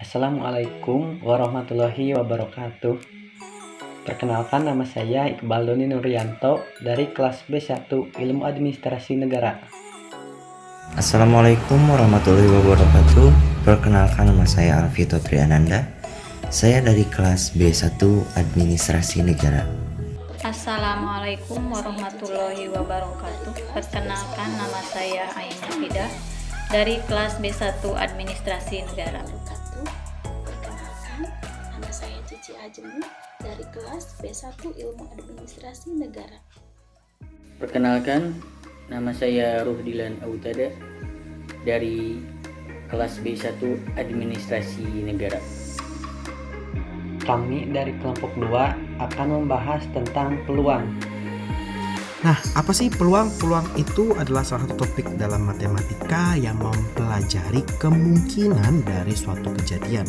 Assalamualaikum warahmatullahi wabarakatuh. Perkenalkan, nama saya Iqbal Doni Nuryanto dari kelas B1 Ilmu Administrasi Negara. Assalamualaikum warahmatullahi wabarakatuh. Perkenalkan, nama saya Alfito Triananda. Saya dari kelas B1 Administrasi Negara. Assalamualaikum warahmatullahi wabarakatuh. Perkenalkan, nama saya Ainah Fidah dari kelas B1 Administrasi Negara. Perkenalkan, nama saya Cici Ajemu dari kelas B1 Ilmu Administrasi Negara. Perkenalkan, nama saya Ruhdilan Autada dari kelas B1 Administrasi Negara. Kami dari kelompok 2 akan membahas tentang peluang. Nah, apa sih peluang? Peluang itu adalah salah satu topik dalam matematika yang mempelajari kemungkinan dari suatu kejadian.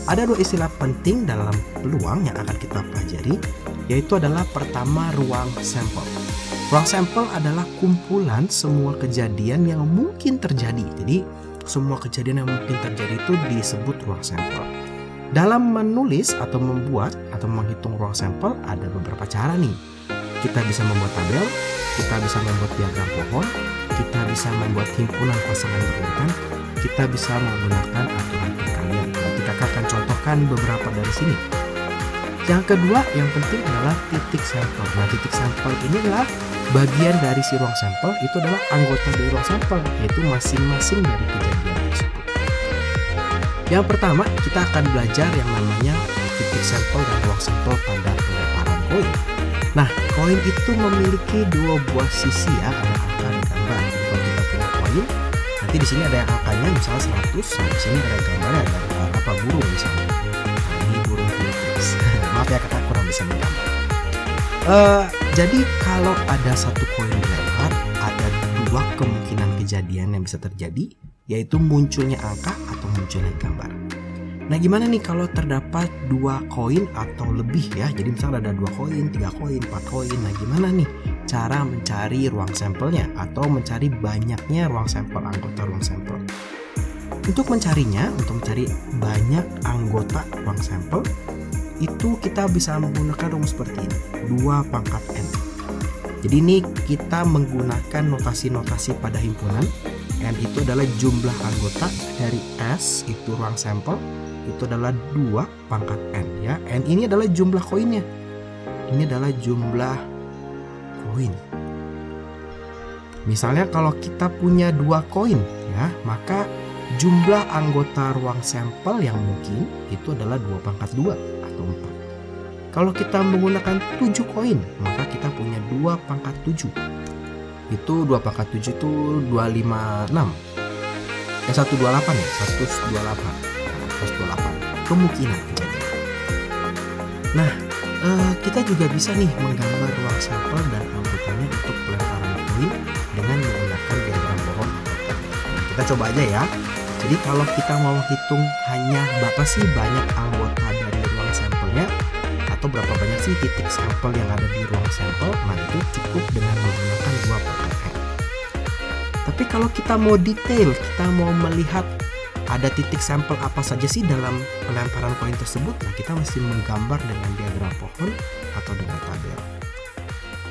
Ada dua istilah penting dalam peluang yang akan kita pelajari, yaitu adalah pertama, ruang sampel. Ruang sampel adalah kumpulan semua kejadian yang mungkin terjadi. Jadi, semua kejadian yang mungkin terjadi itu disebut ruang sampel. Dalam menulis atau membuat atau menghitung ruang sampel ada beberapa cara nih. Kita bisa membuat tabel, kita bisa membuat diagram pohon, kita bisa membuat himpunan pasangan berurutan, kita bisa menggunakan aturan perkalian. Nanti kakak akan contohkan beberapa dari sini. Yang kedua yang penting adalah titik sampel. Nah, titik sampel ini adalah bagian dari si ruang sampel, itu adalah anggota dari ruang sampel, yaitu masing-masing dari kejadian tersebut. Yang pertama, kita akan belajar yang namanya titik sampel dan ruang sampel pada pelemparan koin. Nah, koin itu memiliki dua buah sisi ya, ada angka dan gambar. Jadi kalau kita punya koin, nanti di sini ada yang angkanya misalnya 100, nah di sini ada gambarnya, ada burung misalnya. Nah, ini burung Philippines. Maaf ya kakak kurang bisa menggambar. Jadi kalau ada satu koin dilempar, ada dua kemungkinan kejadian yang bisa terjadi, yaitu munculnya angka atau munculnya gambar. Nah, gimana nih kalau terdapat dua koin atau lebih ya? Jadi misalnya ada 2 koin, 3 koin, 4 koin. Nah, gimana nih cara mencari ruang sampelnya atau mencari banyaknya ruang sampel, anggota ruang sampel? Untuk mencarinya, untuk mencari banyak anggota ruang sampel, itu kita bisa menggunakan rumus seperti ini, 2 pangkat N. Jadi ini kita menggunakan notasi-notasi pada himpunan. N itu adalah jumlah anggota dari S, itu ruang sampel, itu adalah 2 pangkat N ya. N ini adalah jumlah koinnya. Ini adalah jumlah koin. Misalnya kalau kita punya 2 koin ya, maka jumlah anggota ruang sampel yang mungkin itu adalah 2 pangkat 2 atau 4. Kalau kita menggunakan 7 koin, maka kita punya 2 pangkat 7. Itu 2 pangkat 7 itu 256. 128 ya, 128. 128 kemungkinan kejadian. Nah, kita juga bisa nih menggambar ruang sampel dan anggotanya untuk pelemparan koin dengan menggunakan diagram pohon. Nah, kita coba aja ya. Jadi kalau kita mau hitung hanya berapa sih banyak anggota dari ruang sampelnya atau berapa banyak sih titik sampel yang ada di ruang sampel, nah itu cukup dengan menggunakan 2 pangkat N. Tapi kalau kita mau detail, kita mau melihat ada titik sampel apa saja sih dalam pelemparan koin tersebut, nah kita mesti menggambar dengan diagram pohon atau dengan tabel.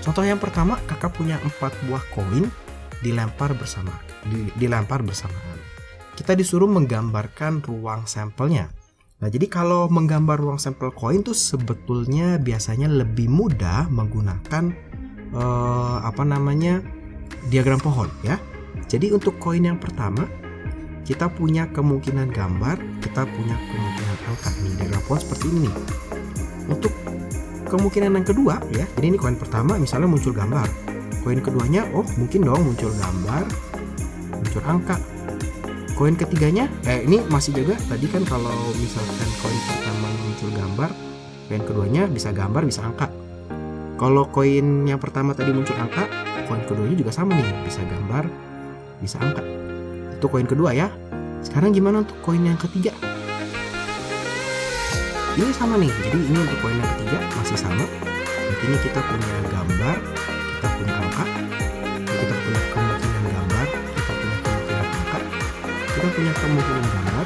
Contoh yang pertama, kakak punya 4 buah koin dilempar bersamaan. Kita disuruh menggambarkan ruang sampelnya. Nah, jadi kalau menggambar ruang sampel koin tuh sebetulnya biasanya lebih mudah menggunakan diagram pohon ya. Jadi untuk koin yang pertama, kita punya kemungkinan gambar, kita punya kemungkinan angka. Nih, diagram pohon seperti ini. Untuk kemungkinan yang kedua ya, jadi ini koin pertama misalnya muncul gambar. Koin keduanya, mungkin dong muncul gambar, muncul angka. Koin ketiganya, ini masih juga tadi kan kalau misalkan koin pertama muncul gambar, koin keduanya bisa gambar, bisa angka. Kalau koin yang pertama tadi muncul angka, koin keduanya juga sama nih, bisa gambar, bisa angka. Itu koin kedua ya. Sekarang gimana untuk koin yang ketiga? Ini sama nih, jadi ini untuk koin yang ketiga masih sama. Berarti ini kita punya gambar, kita punya angka, kita punya kemungkinan gambar, kita punya kemungkinan angka, kita punya kemungkinan gambar,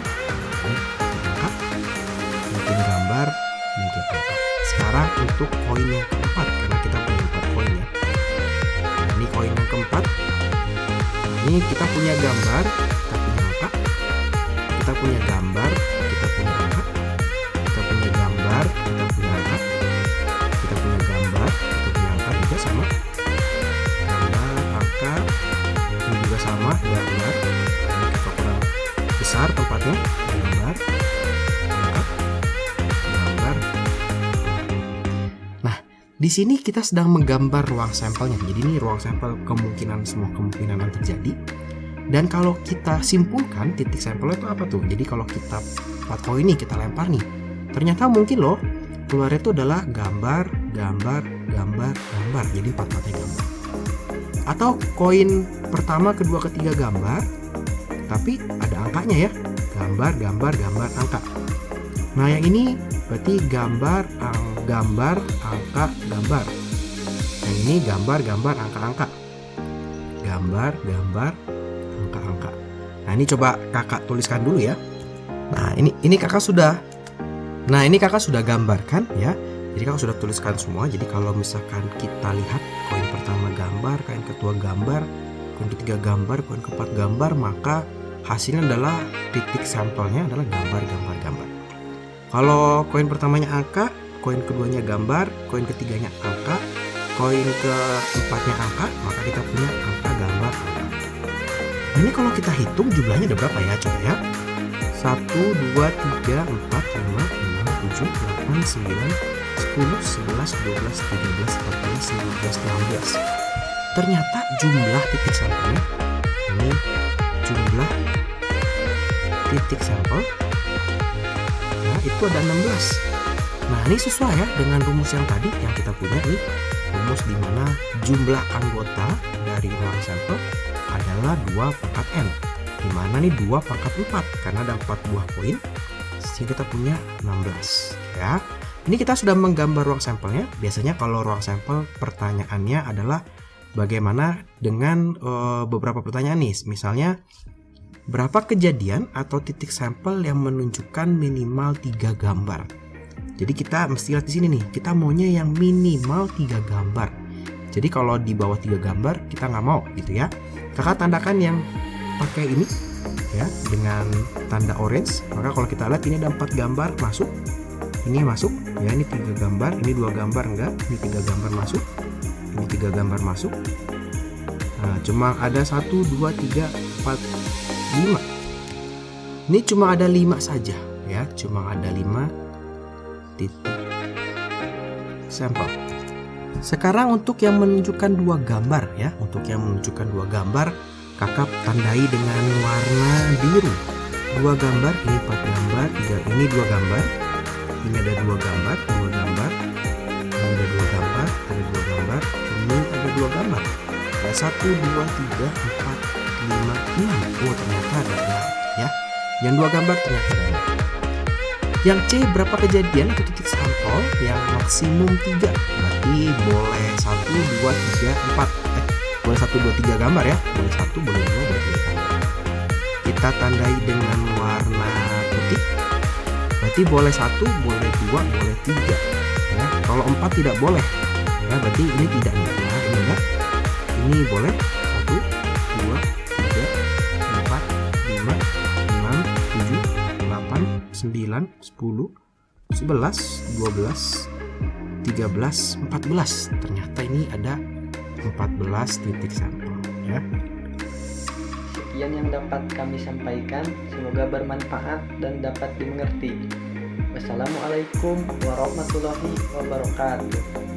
Ini kita punya gambar, kita punya angka. Kita punya gambar, kita punya angka. Kita punya gambar, kita punya angka. Kita punya gambar, kita punya angka juga sama. Gambar, angka, ini juga sama, gambar. Ini kita kurang besar tempatnya. Gambar, angka, gambar. Nah, di sini kita sedang menggambar ruang sampelnya. Jadi ini ruang sampel, semua kemungkinan yang terjadi. Dan kalau kita simpulkan titik sampelnya itu apa tuh? Jadi kalau kita 4 koin nih kita lempar nih, ternyata mungkin loh keluarnya itu adalah gambar, gambar, gambar, gambar. Jadi 4 matanya gambar. Atau koin pertama, kedua, ketiga gambar, tapi ada angkanya ya. Gambar, gambar, gambar, angka. Nah yang ini berarti gambar, gambar, angka, gambar. Yang ini gambar, gambar, angka, angka. Gambar, gambar, angka-angka. Nah ini coba kakak tuliskan dulu ya. Nah ini kakak sudah. Nah ini kakak sudah gambarkan ya. Jadi kakak sudah tuliskan semua. Jadi kalau misalkan kita lihat koin pertama gambar, koin kedua gambar, koin ketiga gambar, koin keempat gambar, maka hasilnya adalah titik sampelnya adalah gambar, gambar, gambar. Kalau koin pertamanya angka, koin keduanya gambar, koin ketiganya angka, koin keempatnya angka, maka kita punya angka, gambar, angka. Nah, ini kalau kita hitung jumlahnya ada berapa ya? Coba ya. 1, 2, 3, 4, 5, 6, 7, 8, 9, 10, 11, 12, 13, 14, 15, 16. Ternyata jumlah titik sampelnya, ini jumlah titik sampel, nah itu ada 16. Nah ini sesuai ya dengan rumus yang tadi yang kita punya nih. Rumus di mana jumlah anggota dari ruang sampel adalah 2 pangkat N, dimana nih 2 pangkat 4 karena ada 4 buah koin, sehingga kita punya 16 ya. Ini kita sudah menggambar ruang sampelnya. Biasanya kalau ruang sampel pertanyaannya adalah bagaimana dengan beberapa pertanyaan nih, misalnya berapa kejadian atau titik sampel yang menunjukkan minimal 3 gambar. Jadi kita mesti lihat di sini nih, kita maunya yang minimal 3 gambar. Jadi kalau di bawah 3 gambar kita nggak mau gitu ya. Kakak tandakan yang pakai ini ya dengan tanda orange. Maka kalau kita lihat ini ada 4 gambar masuk. Ini masuk ya, ini 3 gambar, ini 2 gambar enggak, ini 3 gambar masuk. Ini 3 gambar masuk. Nah, cuma ada 1, 2, 3, 4, 5. Ini cuma ada 5 saja ya, cuma ada 5 titik sampel. Sekarang untuk yang menunjukkan 2 gambar ya, untuk yang menunjukkan 2 gambar, kakak tandai dengan warna biru. 2 gambar, ini 4 gambar, 3, ini 2 gambar. Ini ada 2 gambar, 2 gambar. Ini ada 2 gambar, ada 2 gambar. Ini ada 2 gambar. Ada 1, 2, 3, 4, 5, 6. Oh ternyata ada 6 ya. Yang 2 gambar ternyata ada 6. Yang C berapa kejadian atau titik sampel yang maksimum 3. Berarti boleh 1, 2, 3, 4. Boleh 1, 2, 3 gambar ya. Boleh 1, boleh 2, boleh 3 gambar. Kita tandai dengan warna putih. Berarti boleh 1, boleh 2, boleh 3 ya. Kalau 4 tidak boleh ya, berarti ini tidak nih. Nah ini enggak. Ini boleh 1, 2, 3, 4, 5, 6, 7, 8, 9, 10, 11, 12, 13, 14. Ternyata ini ada 14 titik sampel ya. Sekian yang dapat kami sampaikan, semoga bermanfaat dan dapat dimengerti. Wassalamualaikum warahmatullahi wabarakatuh.